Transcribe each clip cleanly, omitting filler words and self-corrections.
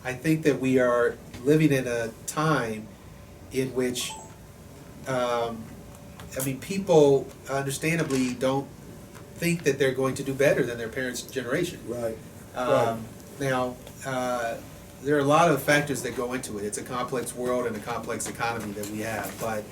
I think that we are living in a time in which, people understandably don't think that they're going to do better than their parents' generation. Right. Now, there are a lot of factors that go into it. It's a complex world and a complex economy that we have, but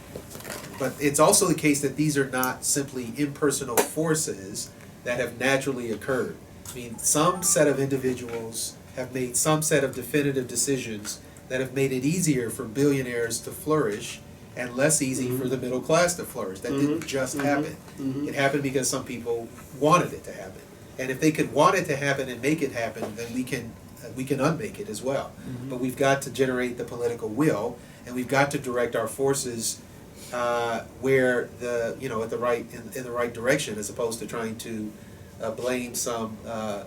it's also the case that these are not simply impersonal forces that have naturally occurred. I mean, some set of individuals have made some set of definitive decisions that have made it easier for billionaires to flourish and less easy for the middle class to flourish. That didn't just happen. It happened because some people wanted it to happen. And if they could want it to happen and make it happen, then we can unmake it as well. But we've got to generate the political will, and we've got to direct our forces where in the right direction, as opposed to trying to blame some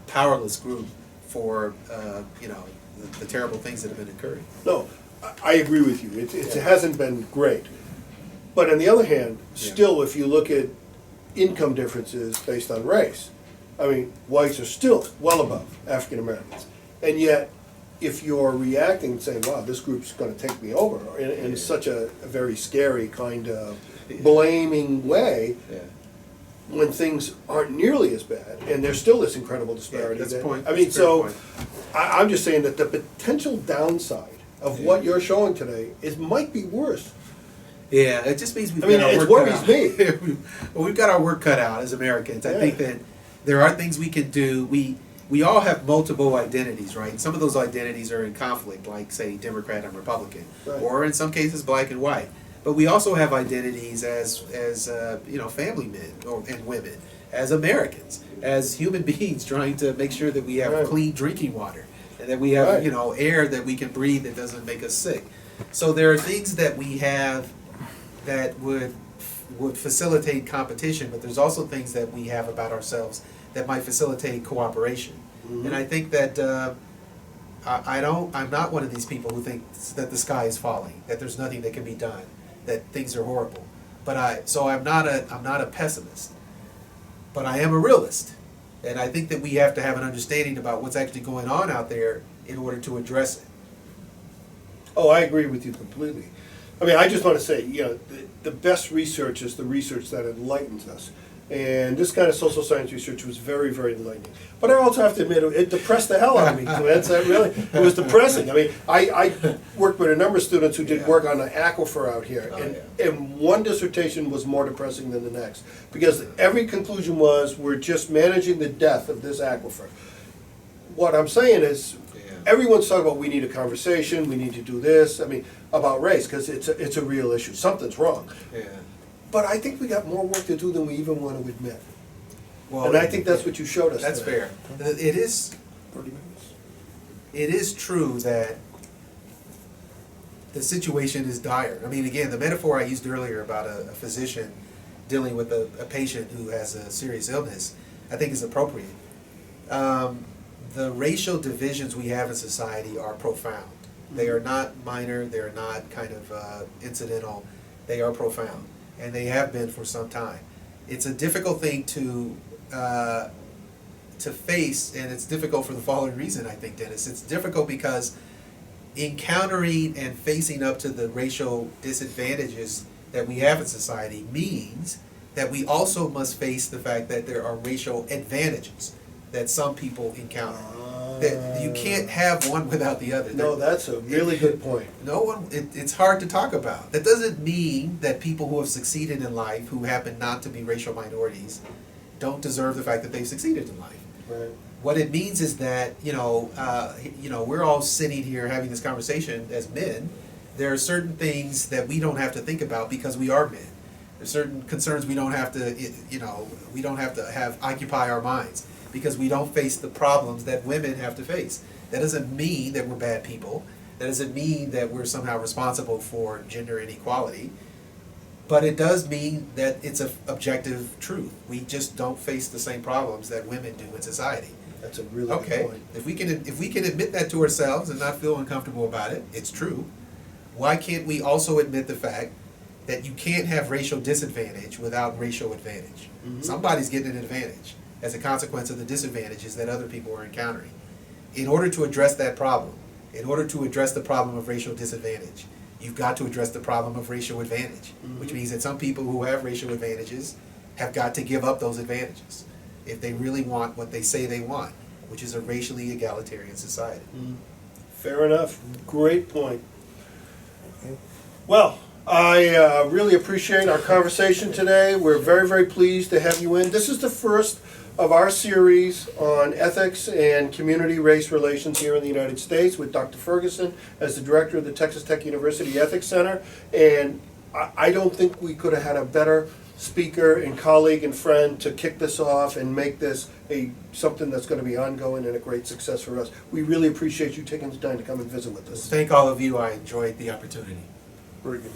powerless group for the terrible things that have been occurring. No, I agree with you. It hasn't been great. But on the other hand, still, if you look at income differences based on race, I mean, whites are still well above African Americans. And yet, if you're reacting and saying, wow, this group's going to take me over, in such a very scary kind of blaming way, when things aren't nearly as bad, and there's still this incredible disparity. That's the point. I mean, That's a fair point. I'm just saying that the potential downside of what you're showing today might be worse. Yeah, it just means we've got our it work cut worries out. Well, we've got our work cut out as Americans. I think that there are things we can do. We all have multiple identities, right? Some of those identities are in conflict, like, say, Democrat and Republican, or in some cases, black and white. But we also have identities as family men and women, as Americans, as human beings trying to make sure that we have clean drinking water and that we have air that we can breathe that doesn't make us sick. So there are things that we have that would facilitate competition, but there's also things that we have about ourselves that might facilitate cooperation. And I think that I'm not one of these people who thinks that the sky is falling, that there's nothing that can be done, that things are horrible. But I'm not a pessimist, but I am a realist, and I think that we have to have an understanding about what's actually going on out there in order to address it. Oh, I agree with you completely. I mean, I just want to say, the best research is the research that enlightens us. And this kind of social science research was very, very enlightening. But I also have to admit, it depressed the hell out of me, Clint. It was depressing. I mean, I worked with a number of students who did work on the aquifer out here, and one dissertation was more depressing than the next, because every conclusion was, we're just managing the death of this aquifer. What I'm saying is, everyone's talking about, we need a conversation, we need to do this, about race, because it's a real issue. Something's wrong. But I think we got more work to do than we even want to admit. Well, and I think that's what you showed us. That's today. fair. It is true that the situation is dire. I mean, again, the metaphor I used earlier about a physician dealing with a patient who has a serious illness, I think is appropriate. The racial divisions we have in society are profound. They are not minor, they are not kind of incidental, they are profound. And they have been for some time. It's a difficult thing to face, and it's difficult for the following reason, I think, Dennis. It's difficult because encountering and facing up to the racial disadvantages that we have in society means that we also must face the fact that there are racial advantages that some people encounter. That you can't have one without the other. No, that's a really good point. It's hard to talk about. That doesn't mean that people who have succeeded in life, who happen not to be racial minorities, don't deserve the fact that they've succeeded in life. Right. What it means is that we're all sitting here having this conversation as men. There are certain things that we don't have to think about because we are men. There's certain concerns we don't have to have occupy our minds, because we don't face the problems that women have to face. That doesn't mean that we're bad people. That doesn't mean that we're somehow responsible for gender inequality. But it does mean that it's an objective truth. We just don't face the same problems that women do in society. That's a really good point. If we can admit that to ourselves and not feel uncomfortable about it, it's true. Why can't we also admit the fact that you can't have racial disadvantage without racial advantage? Somebody's getting an advantage as a consequence of the disadvantages that other people are encountering. In order to address that problem, In order to address the problem of racial disadvantage, you've got to address the problem of racial advantage, which means that some people who have racial advantages have got to give up those advantages if they really want what they say they want, which is a racially egalitarian society. Fair enough. Great point. Well, I really appreciate our conversation today. We're very, very pleased to have you in. This is the first of our series on ethics and community-race relations here in the United States with Dr. Ferguson as the director of the Texas Tech University Ethics Center. And I don't think we could have had a better speaker and colleague and friend to kick this off and make this something that's going to be ongoing and a great success for us. We really appreciate you taking the time to come and visit with us. Thank all of you. I enjoyed the opportunity. Very good.